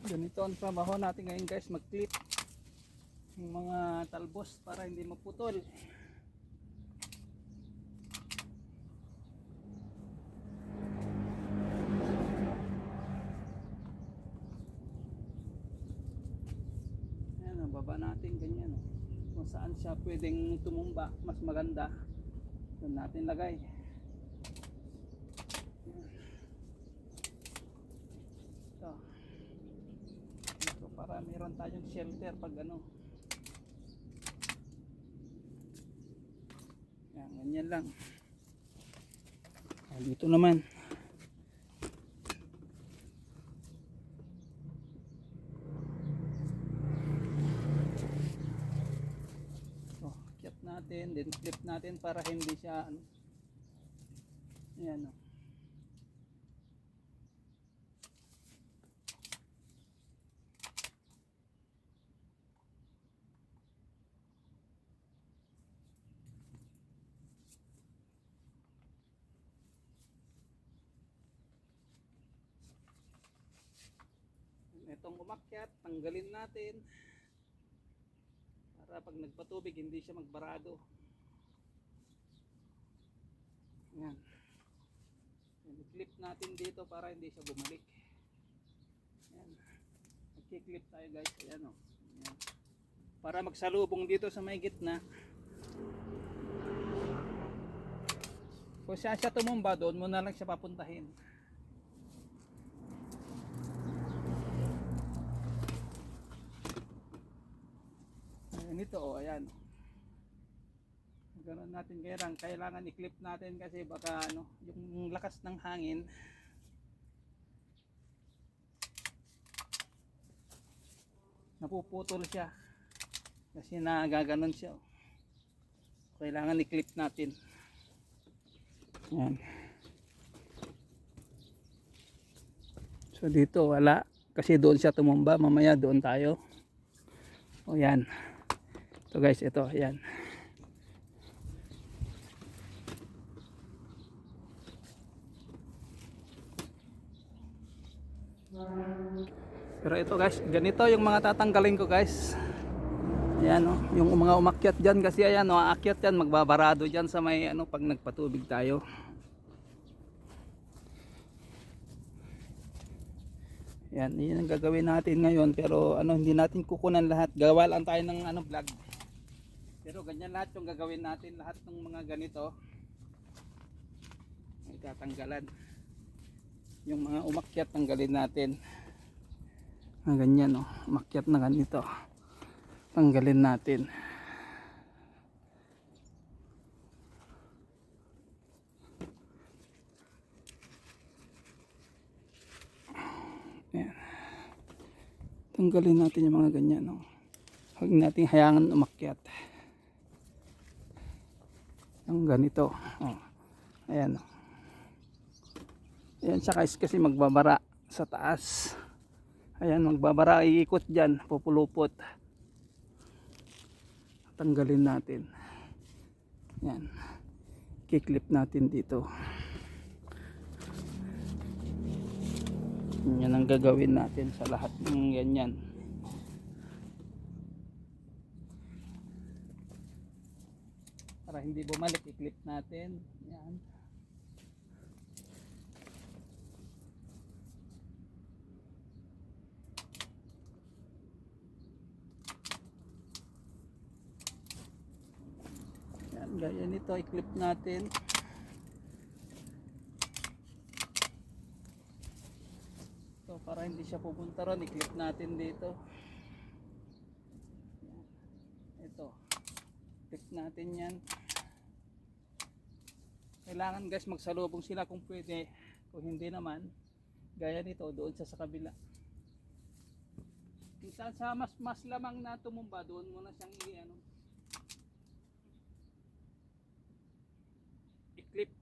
Ganito ang trabaho natin ngayon guys, mag-clip yung mga talbos para hindi maputol. Ayan, ang baba natin ganyan, oh. Kung saan siya pwedeng tumumba mas maganda, doon natin lagay. Ito para meron tayong shelter pag ano. Yan, ganyan lang. Dito naman akyat natin, then flip natin para hindi siya ano. Ayan, oh. Itong umakyat, tanggalin natin para pag nagpatubig hindi siya magbarado. Ayan. I-clip natin dito para hindi siya bumalik. Ayan. Nag-clip tayo guys. Ayan, oh. Ayan. Para magsalubong dito sa may gitna. Kung siya tumumba, doon mo na lang siya papuntahin. Ito, oh, ayan. Ganoon natin kailangan i-clip natin kasi baka ano, yung lakas ng hangin napuputol siya kasi nagaganon siya, oh. Kailangan i-clip natin. Ayan. So dito wala kasi doon siya tumumba, mamaya doon tayo. O yan. Ito guys, ito, ayan. Pero ito guys, ganito yung mga tatanggalin ko guys. Ayan, oh, yung mga umakyat dyan kasi ayan, oh, aakyat yan, magbabarado dyan sa may ano pag nagpatubig tayo. Yan, yun ang gagawin natin ngayon, pero ano, hindi natin kukunan lahat. Gawa lang tayo ng ano, vlog. Pero ganyan lahat yung gagawin natin, lahat ng mga ganito ay tatanggalan. Yung mga umakyat tanggalin natin. Ganyan, oh, umakyat na ganito. Tanggalin natin. Ayan. Tanggalin natin yung mga ganyan, oh. Huwag natin hayangan umakyat. Yung ganito, oh. Ayan, oh. Ayan siya guys kasi magbabara sa taas. Ayan, magbabara, iikot dyan, pupulupot. Tanggalin natin. Ayan, kiklip natin dito. Yan ang gagawin natin sa lahat ng ganyan. Para hindi bumalik, i-clip natin. Yan. Yan, gaya nito, i-clip natin. So, para hindi siya pupunta ron, i-clip natin dito. Ito, clip natin yan. Kailangan guys magsalubong sila kung pwede. Kung hindi naman, gaya nito, doon sa kabila. Minsan sa mas lamang na tumumba, doon mo na siyang i-clip.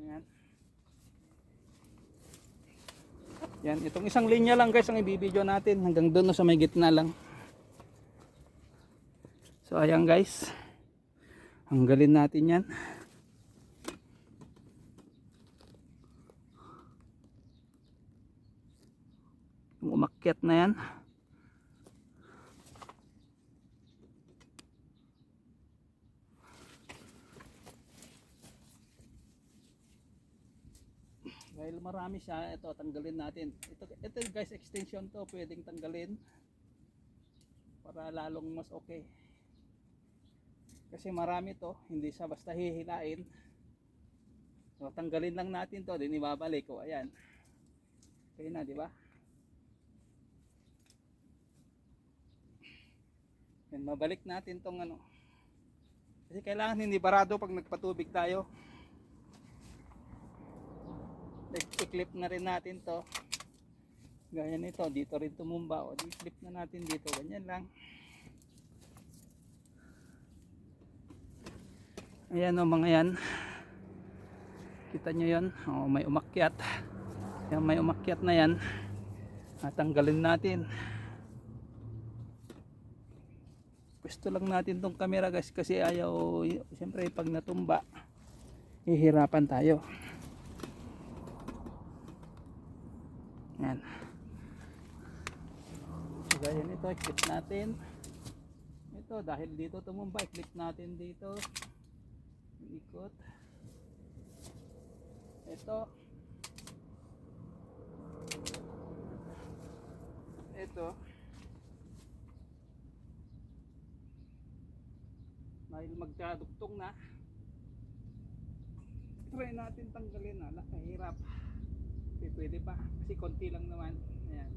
Ayan. Yan, itong isang linya lang guys ang ibibideo natin, hanggang doon sa may gitna lang. So ayan guys, hanggalin natin yan. Yung umakyat na yan. Dahil marami siya, ito tanggalin natin. Ito guys, extension to, pwedeng tanggalin para lalong mas okay. Kasi marami to, hindi siya basta hihilain. So, tanggalin lang natin to, din ibabalik ko. Ayan. Okay na, di ba? Yan, mabalik natin tong ano. Kasi kailangan hindi barado pag nagpatubig tayo. I-clip na rin natin to. Gaya nito, dito rin tumumba. O, i-clip na natin dito. Ganyan lang. Ayan o mga yan. Kita nyo yan. O, may umakyat. Yan, may umakyat na yan. At tanggalin natin. Pwesto lang natin tong camera guys. Kasi ayaw, siyempre pag natumba, hihirapan tayo. Yan. So, gaya nito, i-clip natin. Ito, dahil dito tumumba, i-clip natin dito. Ikot. Ito. Ito. Dahil magkadugtong na, try natin tanggalin na. Nakahirap. Pwede pa kasi konti lang naman. Ayan.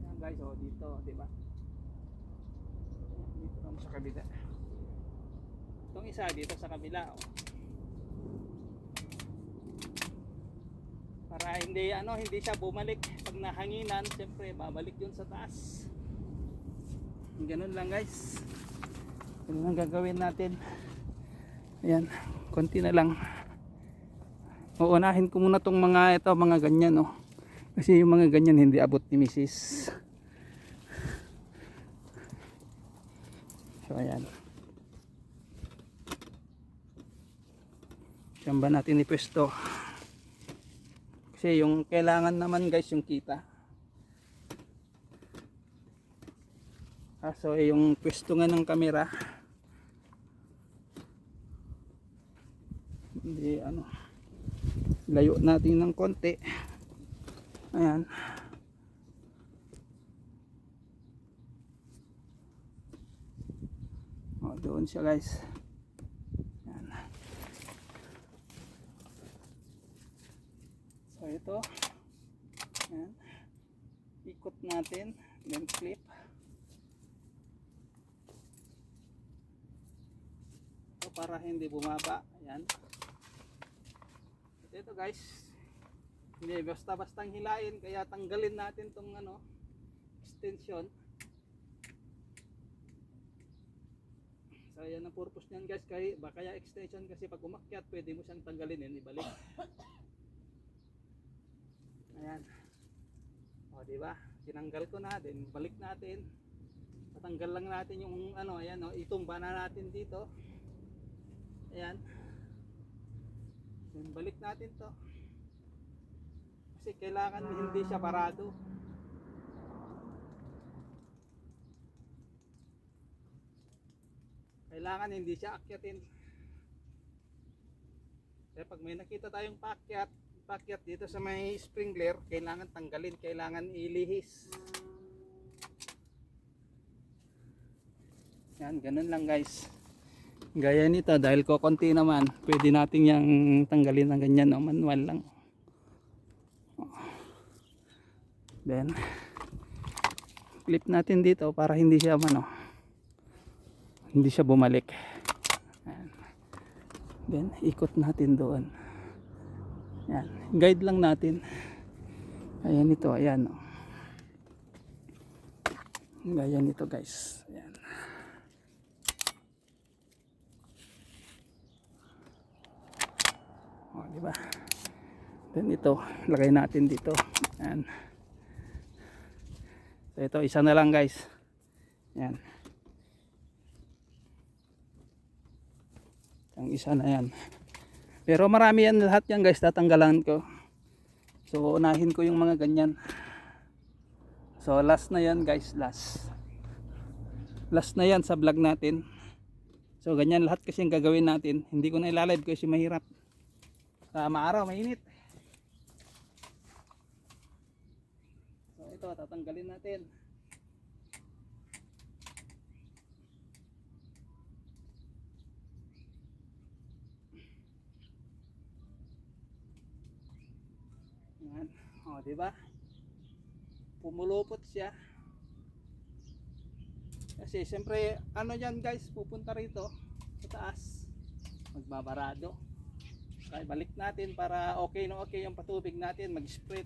Ayan guys, oh dito, di ba? Dito naman sa kabila. Itong isa dito sa kabila, oh. Para hindi hindi siya bumalik pag nahanginan, siyempre babalik 'yun sa taas. Ganun lang guys. Ganun lang gagawin natin. Ayan, konti na lang. Uunahin ko muna tong mga mga ganyan oh. Kasi yung mga ganyan hindi abot ni Mrs. So ayan. Diyan ba natin ipwesto? Kasi yung kailangan naman guys yung kita. So yung pwesto nga ng camera hindi layo natin ng konti. Ayan. O, doon siya guys. Ayan. So ito. Ayan. Ikot natin. Then clip. So, para hindi bumaba. Ayan. Ito guys, hindi basta-bastang hilain, kaya tanggalin natin tong extension. So yan ang purpose niyan guys, kaya extension kasi pag umakyat pwede mo siyang tanggalin yan, ibalik. Ayan. O diba, tinanggal ko na, din balik natin. Tatanggal lang natin yung ayan o, itumba na natin dito. Ayan. Then balik natin to. Kasi kailangan hindi siya parado. Kailangan hindi siya akyatin. Kaya pag may nakita tayong pakyat dito sa may sprinkler, kailangan tanggalin, kailangan ilihis. Yan, ganun lang guys. Gaya nito, dahil ko konti naman, pwede natin yang tanggalin ng ganyan, manual lang. Then clip natin dito para hindi siya hindi siya bumalik. Ayan. Then ikot natin doon. Ayan. Guide lang natin. Ayan ito, ayan. Gaya nito guys. Ayan. O, diba? Then ito, lagay natin dito. Ayan. So ito, isa na lang guys. Ayan. Ang isa na yan. Pero marami yan lahat yan guys, tatanggalan ko. So unahin ko yung mga ganyan. So last na yan guys, last na yan sa vlog natin. So ganyan lahat kasi yung gagawin natin. Hindi ko na ilalive kasi mahirap. Sa maaraw, mainit. So ito, tatanggalin natin. Yan. O, diba? Pumulupot siya. Kasi siyempre, ano yan guys, pupunta rito sa taas. Magbabarado. Kaya balik natin para okay na okay yung patubig natin, mag-spread.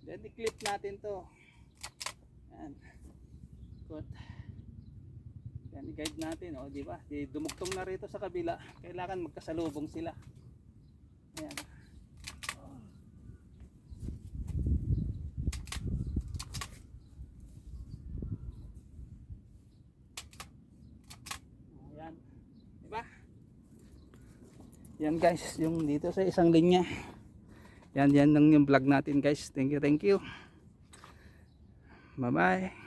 Then i-clip natin to. Yan. Good. Yan, i-guide natin, o di ba? Di dumugtong na rito sa kabila, kailangan magkasalubong sila. Ayan. Ayan. Di ba? Yan guys, yung dito sa isang linya. Yan lang yung vlog natin guys. Thank you. Bye bye.